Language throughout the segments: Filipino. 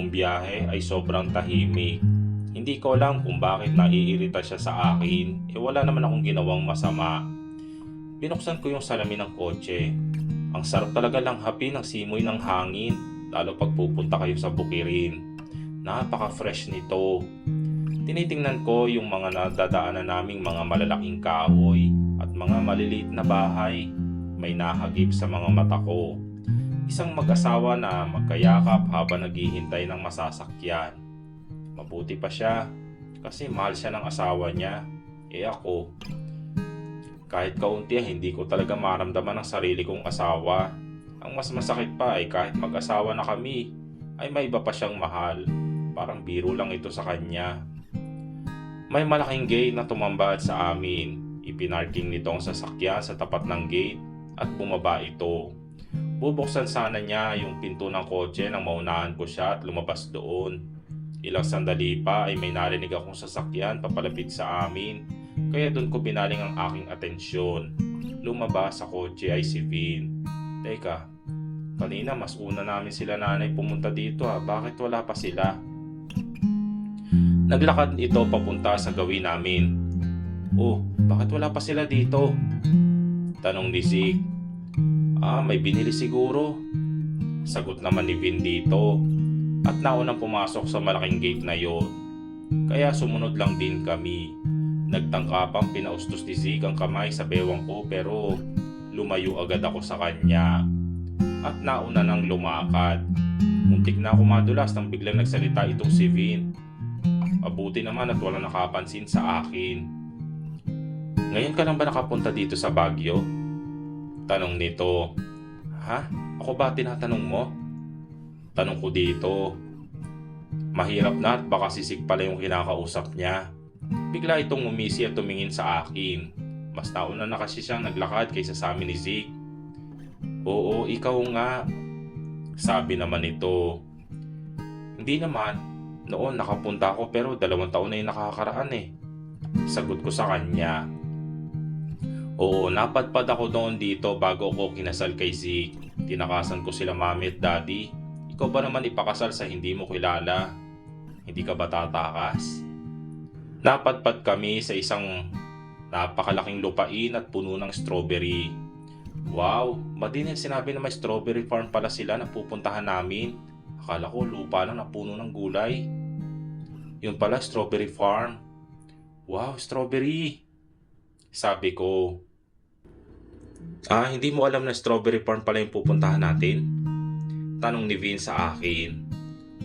buong biyahe ay sobrang tahimik. Hindi ko alam kung bakit naiirita siya sa akin. Wala naman akong ginawang masama. Binuksan ko yung salamin ng kotse. Ang sarap talaga lang hapi ng simoy ng hangin, lalo pag pupunta kayo sa Bukirin. Napaka-fresh nito. Tinitingnan ko yung mga nadadaanan naming mga malalaking kahoy at mga maliliit na bahay. May nahagip sa mga mata ko. Isang mag-asawa na magkayakap habang naghihintay ng masasakyan. Mabuti pa siya kasi mahal siya ng asawa niya. Ako, kahit kaunti hindi ko talaga maramdaman ang sarili kong asawa. Ang mas masakit pa ay kahit mag-asawa na kami, ay may iba pa siyang mahal. Parang biro lang ito sa kanya. May malaking gate na tumambad sa amin. Ipinarking nito ang sasakyan sa tapat ng gate at bumaba ito. Bubuksan sana niya yung pinto ng kotse nang maunahan ko siya at lumabas doon. Ilang sandali pa ay may narinig akong sasakyan papalapit sa amin, kaya doon ko binaling ang aking atensyon. Lumabas sa kotse ay si Vin. Teka, kanina mas una namin sila nanay pumunta dito bakit wala pa sila? Naglakad ito papunta sa gawin namin. Bakit wala pa sila dito? Tanong ni Zeke. May binili siguro. Sagot naman ni Vin dito. At naunang pumasok sa malaking gate na yon. Kaya sumunod lang din kami. Nagtangkapang pinaustos ni Zeke ang kamay sa bewang ko pero lumayo agad ako sa kanya. At nauna nang lumakad. Muntik na ako madulas nang biglang nagsalita itong si Vin. Mabuti naman at walang nakapansin sa akin. Ngayon ka lang ba nakapunta dito sa Baguio? Tanong nito. Ako ba tinatanong mo? Tanong ko dito. Mahirap na at baka sisig pala yung kinakausap niya. Bigla itong umisi at tumingin sa akin. Mas nauna na kasi siyang naglakad kaysa sa amin ni Zeke. Oo, ikaw nga. Sabi naman ito. Hindi naman. Noon nakapunta ako pero 2 taon na yung nakakaraan Sagot ko sa kanya. Oo, napadpad ako noon dito bago ako kinasal kay Zeke. Tinakasan ko sila mami at daddy. Ikaw ba naman ipakasal sa hindi mo kilala? Hindi ka ba tatakas? Napadpad kami sa isang napakalaking lupain at puno ng strawberry. Wow, din yung sinabi na may strawberry farm pala sila na pupuntahan namin. Akala ko lupa lang na puno ng gulay. Yun pala, strawberry farm. Wow, strawberry! Sabi ko. Hindi mo alam na strawberry farm pala yung pupuntahan natin? Tanong ni Vin sa akin.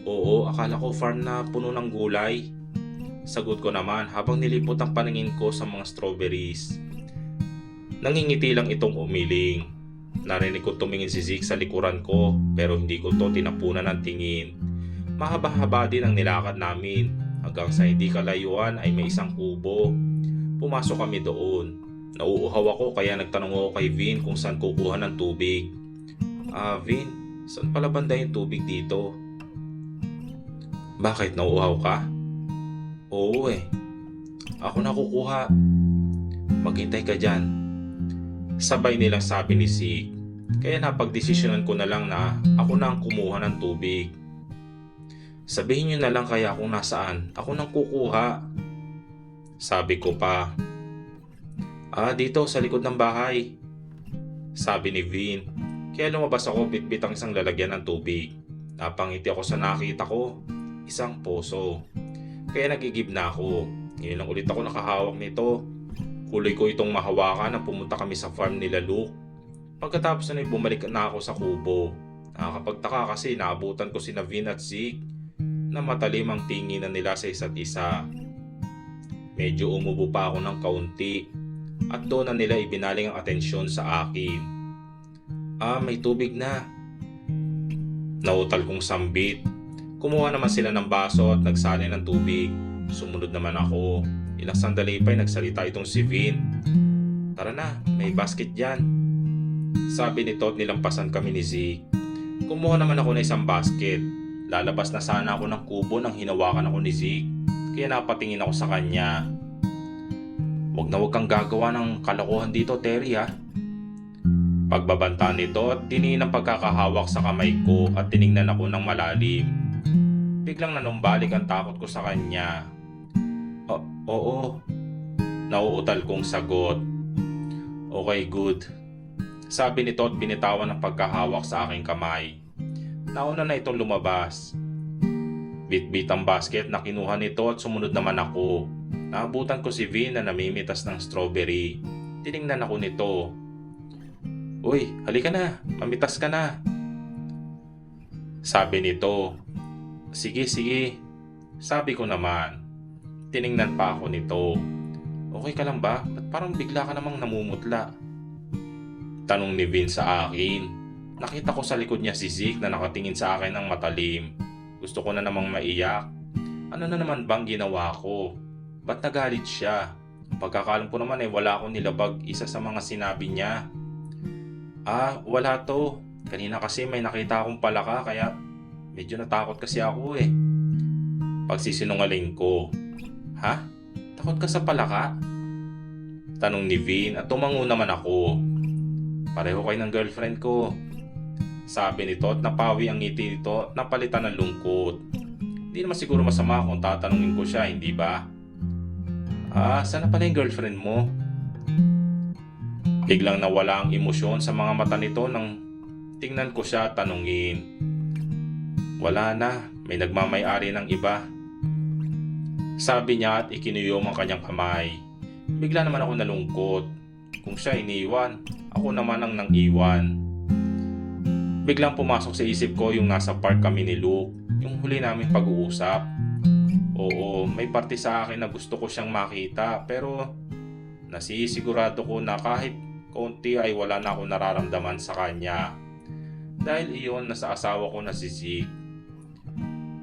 Oo, akala ko farm na puno ng gulay. Sagot ko naman habang nilipot ang paningin ko sa mga strawberries. Nangingiti lang itong umiling. Narinig ko tumingin si Zeke sa likuran ko pero hindi ko to tinapunan ng tingin. Mahaba-haba din ang nilakad namin hanggang sa hindi kalayuan ay may isang kubo. Pumasok kami doon. Nauuhaw ako kaya nagtanong ako kay Vin kung saan kukuha ng tubig. Vin, saan pala banda yung tubig dito? Bakit, nauuhaw ka? Oo Ako na kukuha. Maghintay ka dyan. Sabay nilang sabi ni Zeke. Kaya napagdesisyonan ko na lang na ako na ang kumuha ng tubig. Sabihin nyo na lang kaya kung nasaan. Ako nang kukuha. Sabi ko pa. Dito sa likod ng bahay. Sabi ni Vin. Kaya lumabas ako bitbit ang isang lalagyan ng tubig. Napangiti ako sa nakita ko. Isang poso. Kaya nagigib na ako. Ngayon lang ulit ako nakahawak nito. Kulay ko itong mahawakan nang pumunta kami sa farm nila Luke. Pagkatapos na bumalik na ako sa kubo. Nakakapagtaka kasi naabutan ko sina Vin at Zeke na matalim ang tingin na nila sa isa't isa. Medyo umubo pa ako ng kaunti at doon na nila ibinaling ang atensyon sa akin. May tubig na. Nautal kong sambit. Kumuha naman sila ng baso at nagsali ng tubig. Sumunod naman ako. Ilang sandali pa'y nagsalita itong si Vin. Tara na, may basket dyan. Sabi nito at nilampasan kami ni Zeke. Kumuha naman ako ng isang basket. Lalabas na sana ako ng kubo nang hinawakan ako ni Zeke. Kaya napatingin ako sa kanya. Huwag na huwag kang gagawa ng kalokohan dito, Terry Pagbabanta nito at diniin ang pagkakahawak sa kamay ko at tiningnan ako ng malalim. Biglang nanumbalik ang takot ko sa kanya. Oo, nauutal kong sagot. Okay, good. Sabi nito at binitawan ang pagkahawak sa aking kamay. Nauna na itong lumabas. Bit-bit ang basket na kinuha nito at sumunod naman ako. Naabutan ko si Vin na namimitas ng strawberry. Tiningnan ako nito. Uy, halika na, mamitas ka na. Sabi nito. Sige, sige. Sabi ko naman. Tiningnan pa ako nito. Okay ka lang ba? Ba't parang bigla ka namang namumutla? Tanong ni Vin sa akin. Nakita ko sa likod niya si Zeke na nakatingin sa akin ng matalim. Gusto ko na namang maiyak. Ano na naman bang ginawa ko? Ba't nagalit siya? Pagkakalam ko naman wala akong nilabag isa sa mga sinabi niya. Wala to. Kanina kasi may nakita akong palaka kaya medyo natakot kasi ako Pagsisinungaling ko. Ha? Takot ka sa palaka? Tanong ni Vin at tumango naman ako. Pareho kayo ng girlfriend ko. Sabi nito at napawi ang ngiti nito at napalitan ng lungkot. Hindi naman siguro masama kung tatanungin ko siya, hindi ba? Sana pala yung girlfriend mo? Biglang nawala ang emosyon sa mga mata nito nang tingnan ko siya at tanungin. Wala na, may nagmamay-ari ng iba. Sabi niya at ikinuyom ang kanyang kamay. Bigla naman ako nalungkot. Kung siya iniwan, ako naman ang nang-iwan. Biglang pumasok sa isip ko yung nasa park kami ni Luke, yung huli namin pag-uusap. Oo, may parte sa akin na gusto ko siyang makita pero nasisigurado ko na kahit konti ay wala na akong nararamdaman sa kanya. Dahil iyon nasa asawa ko na si Zeke.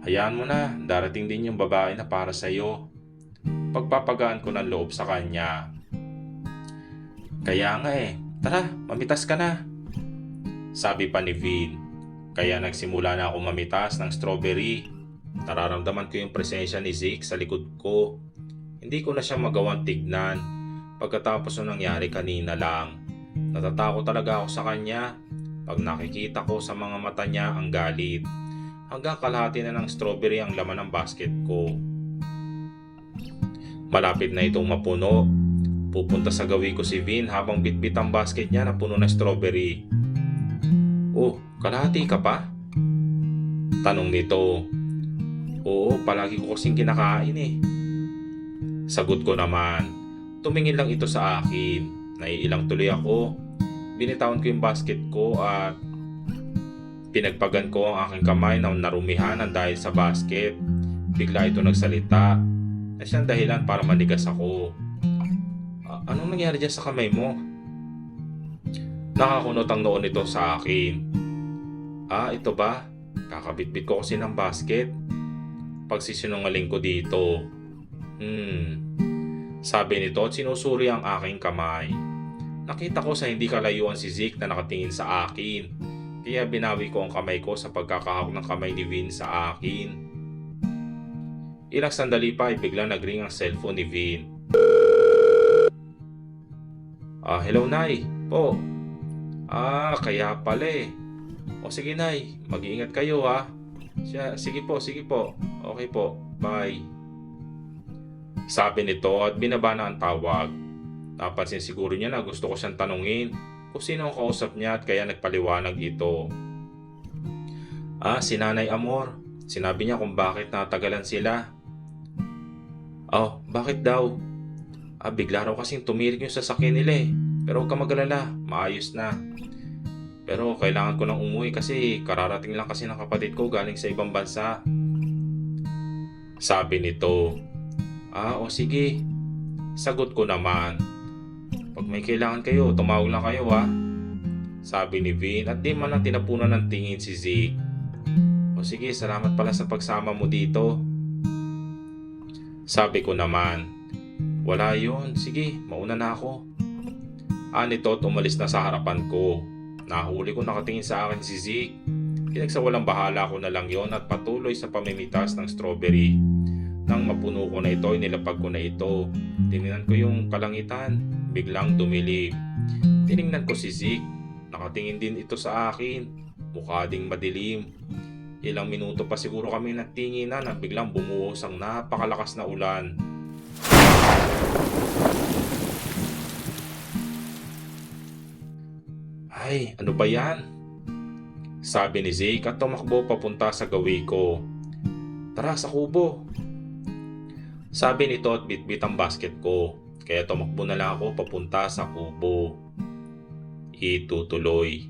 Hayaan mo na, darating din yung babae na para sa'yo. Pagpapagaan ko ng loob sa kanya. Kaya nga tara, mamitas ka na. Sabi pa ni Vin. Kaya nagsimula na ako mamitas ng strawberry. Nararamdaman ko yung presensya ni Zeke sa likod ko. Hindi ko na siya magawang tignan pagkatapos ng nangyari kanina lang. Natatakot talaga ako sa kanya. Pag nakikita ko sa mga mata niya ang galit. Hanggang kalahati na ng strawberry ang laman ng basket ko. Malapit na itong mapuno. Pupunta sa gawi ko si Vin habang bitbit ang basket niya na puno ng strawberry. Oh, kalahati ka pa? Tanong nito. Oo, palagi ko kasing kinakain Sagot ko naman. Tumingin lang ito sa akin. Naiilang tuloy ako. Binitawan ko yung basket ko at pinagpagan ko ang aking kamay na narumihan dahil sa basket. Bigla ito nagsalita na siyang dahilan para manigas ako. Anong nangyari dyan sa kamay mo? Nakakunot ang noon nito sa akin. Ito ba? Kakabitbit ko kasi ng basket. Pagsisinungaling ko dito. Sabi nito at sinusuri ang aking kamay. Nakita ko sa hindi kalayuan si Zeke na nakatingin sa akin. Kaya binawi ko ang kamay ko sa pagkakahawak ng kamay ni Vin sa akin. Ilang sandali pa ay biglang nagring ang cellphone ni Vin. Hello Nay. Po. Kaya pala O sige Nay, mag-iingat kayo ha. Sige po. Okay po, bye. Sabi nito at binaba na ang tawag. Napansin siguro niya na gusto ko siyang tanungin kung sino ang kausap niya at kaya nagpaliwanag ito. Si Nanay Amor. Sinabi niya kung bakit natagalan sila. Bakit daw? Bigla raw kasing tumirik yung sasakyan nila Pero huwag ka mag-alala, maayos na. Pero kailangan ko nang umuwi kasi kararating lang kasi ng kapatid ko galing sa ibang bansa. Sabi nito. O sige. Sagot ko naman. Pag may kailangan kayo, tumawag lang kayo ha. Sabi ni Vin at di man lang tinapunan ng tingin si Zeke. O sige, salamat pala sa pagsama mo dito. Sabi ko naman. Wala yun, sige, mauna na ako. Nito at umalis na sa harapan ko. Nahuli ko nakatingin sa akin si Zeke. Pinagsawalang bahala ko na lang yon at patuloy sa pamimitas ng strawberry. Nang mapuno ko na ito, inilapag ko na ito. Tinignan ko yung kalangitan. Biglang dumilim. Tinignan ko si Zeke. Nakatingin din ito sa akin. Mukha ding madilim. Ilang minuto pa siguro kami nagtinginan nang biglang bumuhos ang napakalakas na ulan. Ay, ano ba yan? Sabi ni Zeke at tumakbo papunta sa gawi ko. Tara sa kubo. Sabi nito at bitbit ang basket ko. Kaya tumakbo na lang ako papunta sa kubo. Itutuloy.